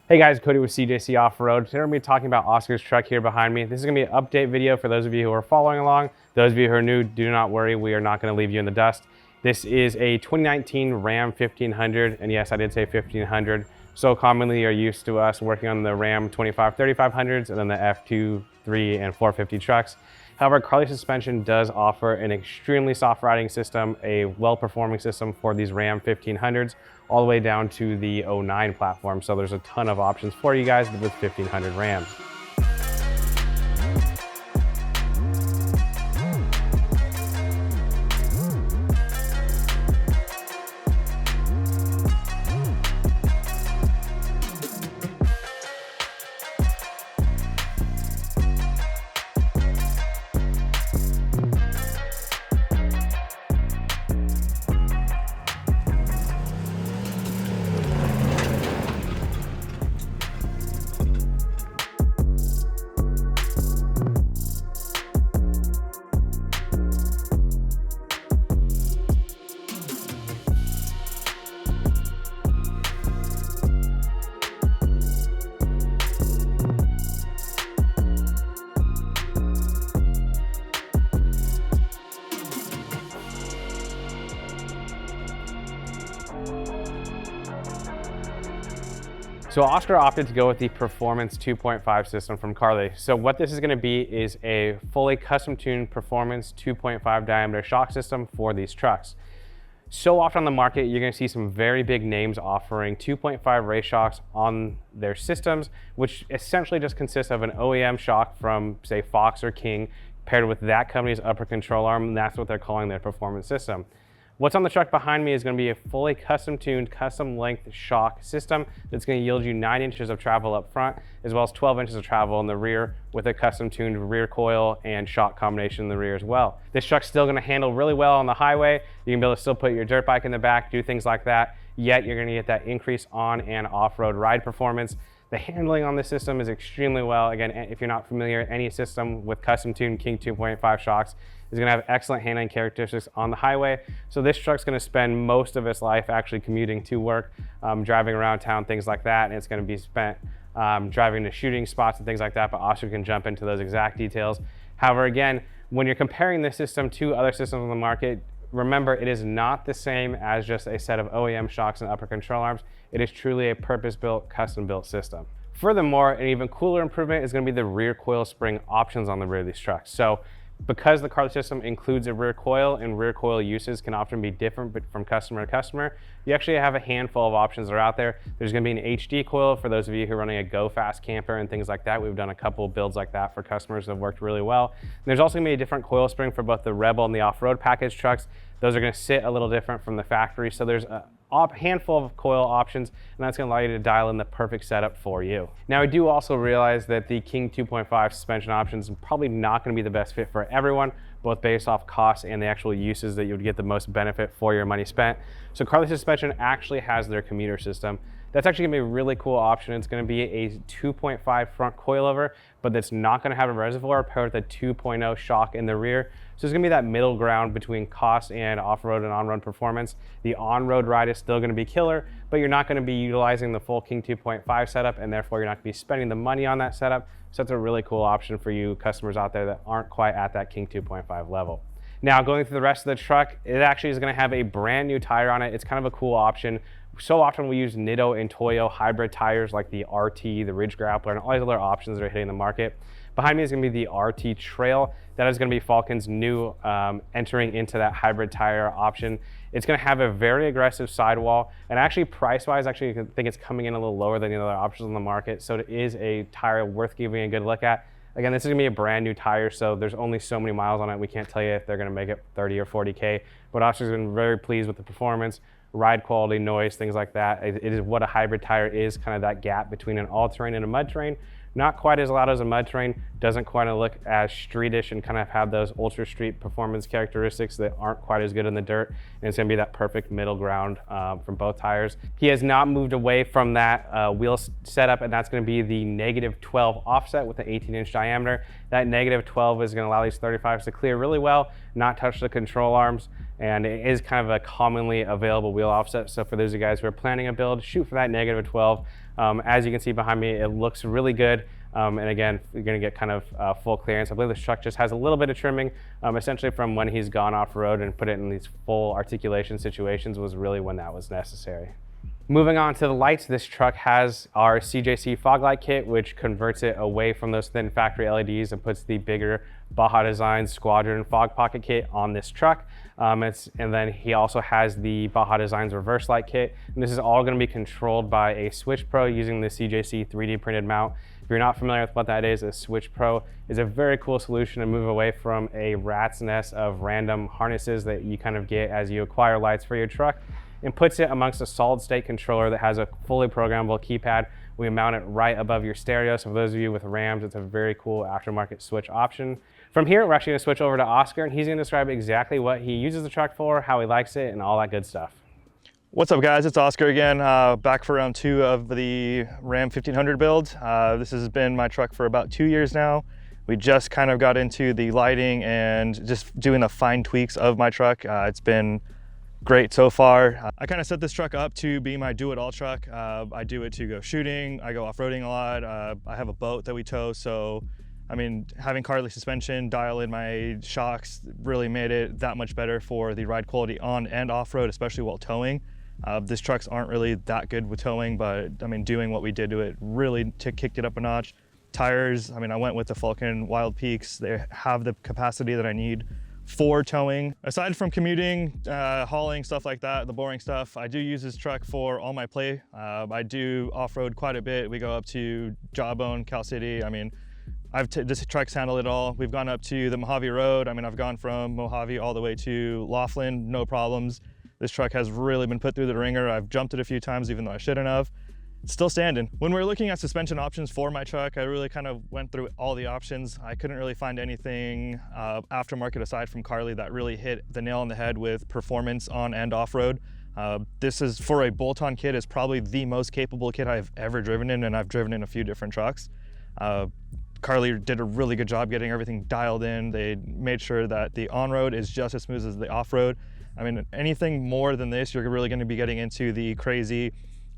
Hey guys, Cody with CJC Off-Road. Today we're going to be talking about Oscar's truck here behind me. This is going to be an update video for those of you who are following along. Those of you who are new, do not worry, we are not going to leave you in the dust. This is a 2019 Ram 1500, and yes, I did say 1500. So commonly you're used to us working on the Ram 25 3500s and then the F2, 3, and 450 trucks. However, Carli Suspension does offer an extremely soft riding system, a well-performing system for these Ram 1500s, all the way down to the 09 platform. So there's a ton of options for you guys with 1500 Rams. So Oscar opted to go with the Performance 2.5 system from Carli. So what this is going to be is a fully custom tuned Performance 2.5 diameter shock system for these trucks. So often on the market, you're going to see some very big names offering 2.5 race shocks on their systems, which essentially just consists of an OEM shock from, say, Fox or King, paired with that company's upper control arm, and that's what they're calling their performance system. What's on the truck behind me is going to be a fully custom tuned, custom length shock system that's going to yield you 9 inches of travel up front, as well as 12 inches of travel in the rear with a custom tuned rear coil and shock combination in the rear as well. This truck's still going to handle really well on the highway. You can be able to still put your dirt bike in the back, do things like that, yet you're going to get that increase on and off-road ride performance. The handling on this system is extremely well. Again, if you're not familiar, any system with custom tuned King 2.5 shocks is going to have excellent handling characteristics on the highway. So this truck's going to spend most of its life actually commuting to work, driving around town, things like that, and it's going to be spent driving to shooting spots and things like that, but Oscar can jump into those exact details. However, again, when you're comparing this system to other systems on the market, remember, it is not the same as just a set of OEM shocks and upper control arms. It is truly a purpose-built, custom-built system. Furthermore, an even cooler improvement is going to be the rear coil spring options on the rear of these trucks. So because the Carli system includes a rear coil, and rear coil uses can often be different from customer to customer, you actually have a handful of options that are out there. There's going to be an HD coil for those of you who are running a Go Fast camper and things like that. We've done a couple builds like that for customers that have worked really well. And there's also going to be a different coil spring for both the Rebel and the off-road package trucks. Those are going to sit a little different from the factory. So there's a handful of coil options, and that's going to allow you to dial in the perfect setup for you. Now, I do also realize that the King 2.5 suspension options are probably not going to be the best fit for everyone, both based off costs and the actual uses that you would get the most benefit for your money spent. So Carli Suspension actually has their commuter system. That's actually gonna be a really cool option. It's gonna be a 2.5 front coilover, but that's not gonna have a reservoir paired with a 2.0 shock in the rear. So it's gonna be that middle ground between cost and off-road and on-road performance. The on-road ride is still gonna be killer, but you're not gonna be utilizing the full King 2.5 setup, and therefore you're not gonna be spending the money on that setup. So that's a really cool option for you customers out there that aren't quite at that King 2.5 level. Now, going through the rest of the truck, it actually is gonna have a brand new tire on it. It's kind of a cool option. So often we use Nitto and Toyo hybrid tires like the RT, the Ridge Grappler, and all these other options that are hitting the market. Behind me is going to be the RT Trail. That is going to be Falken's new entering into that hybrid tire option. It's going to have a very aggressive sidewall, and actually price-wise, actually I think it's coming in a little lower than the other options on the market. So it is a tire worth giving a good look at. Again, this is going to be a brand new tire, so there's only so many miles on it. We can't tell you if they're going to make it 30 or 40K, but Oscar's been very pleased with the performance, ride quality, noise, things like that. It is what a hybrid tire is, kind of that gap between an all-terrain and a mud terrain. Not quite as loud as a mud terrain, doesn't quite look as streetish and kind of have those ultra street performance characteristics that aren't quite as good in the dirt. And it's gonna be that perfect middle ground from both tires. He has not moved away from that wheel setup, and that's gonna be the -12 offset with an 18-inch diameter. That -12 is gonna allow these 35s to clear really well, not touch the control arms, and it is kind of a commonly available wheel offset. So for those of you guys who are planning a build, shoot for that -12. As you can see behind me, it looks really good. And again, you're gonna get kind of full clearance. I believe this truck just has a little bit of trimming, essentially from when he's gone off-road and put it in these full articulation situations was really when that was necessary. Moving on to the lights, this truck has our CJC fog light kit, which converts it away from those thin factory LEDs and puts the bigger Baja Designs Squadron fog pocket kit on this truck. And then he also has the Baja Designs reverse light kit. And this is all going to be controlled by a Switch Pro using the CJC 3D printed mount. If you're not familiar with what that is, a Switch Pro is a very cool solution to move away from a rat's nest of random harnesses that you kind of get as you acquire lights for your truck, and puts it amongst a solid state controller that has a fully programmable keypad. We mount it right above your stereo. So for those of you with Rams, it's a very cool aftermarket switch option. From here, we're actually gonna switch over to Oscar, and he's gonna describe exactly what he uses the truck for, how he likes it, and all that good stuff. What's up guys, it's Oscar again, back for round 2 of the Ram 1500 build. This has been my truck for about 2 years now. We just kind of got into the lighting and just doing the fine tweaks of my truck. It's been great so far. I kind of set this truck up to be my do-it-all truck. I do it to go shooting, I go off-roading a lot. I have a boat that we tow, so I mean, having Carli suspension dial in my shocks really made it that much better for the ride quality on and off-road, especially while towing. These trucks aren't really that good with towing, but I mean, doing what we did to it really kicked it up a notch. Tires, I mean, I went with the Falken Wildpeaks. They have the capacity that I need for towing. Aside from commuting, hauling, stuff like that, the boring stuff, I do use this truck for all my play. I do off-road quite a bit. We go up to Jawbone, Cal City. I mean, this truck's handled it all. We've gone up to the Mojave Road. I mean, I've gone from Mojave all the way to Laughlin, no problems. This truck has really been put through the ringer. I've jumped it a few times, even though I shouldn't have. It's still standing. When we were looking at suspension options for my truck, I really kind of went through all the options. I couldn't really find anything aftermarket aside from Carli that really hit the nail on the head with performance on and off-road. This is, for a bolt-on kit, is probably the most capable kit I've ever driven in, and I've driven in a few different trucks. Carli did a really good job getting everything dialed in. They made sure that the on-road is just as smooth as the off-road. I mean, anything more than this, you're really going to be getting into the crazy,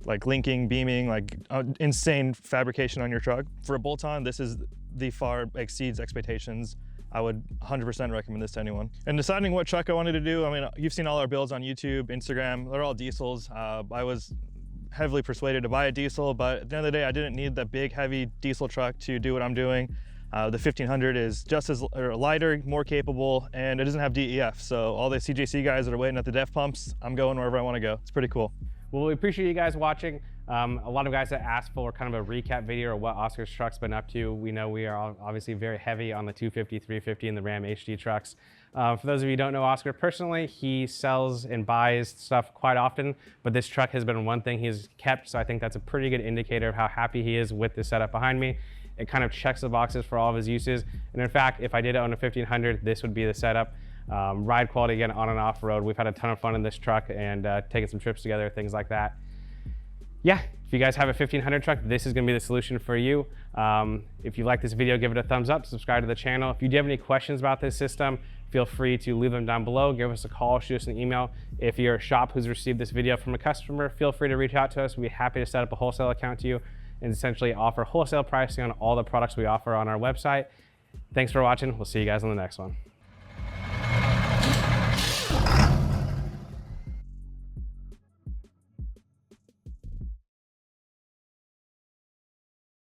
like linking, beaming, like insane fabrication on your truck. For a bolt-on, this is the far exceeds expectations. I would 100% recommend this to anyone. And deciding what truck I wanted to do, I mean, you've seen all our builds on YouTube, Instagram, they're all diesels. I was heavily persuaded to buy a diesel, but at the end of the day, I didn't need that big, heavy diesel truck to do what I'm doing. The 1500 is just as lighter, more capable, and it doesn't have DEF. So all the CJC guys that are waiting at the DEF pumps, I'm going wherever I want to go. It's pretty cool. Well, we appreciate you guys watching. A lot of guys that asked for kind of a recap video or what Oscar's truck's been up to. We know we are obviously very heavy on the 250, 350, and the Ram HD trucks. For those of you who don't know Oscar personally, he sells and buys stuff quite often, but this truck has been one thing he's kept, so I think that's a pretty good indicator of how happy he is with the setup behind me. It kind of checks the boxes for all of his uses, and in fact, if I did own a 1500, this would be the setup. Ride quality, again, on and off road. We've had a ton of fun in this truck and taking some trips together, things like that. Yeah, if you guys have a 1500 truck, this is gonna be the solution for you. If you like this video, give it a thumbs up, subscribe to the channel. If you do have any questions about this system, feel free to leave them down below, give us a call, shoot us an email. If you're a shop who's received this video from a customer, feel free to reach out to us. We'd be happy to set up a wholesale account to you and essentially offer wholesale pricing on all the products we offer on our website. Thanks for watching. We'll see you guys on the next one.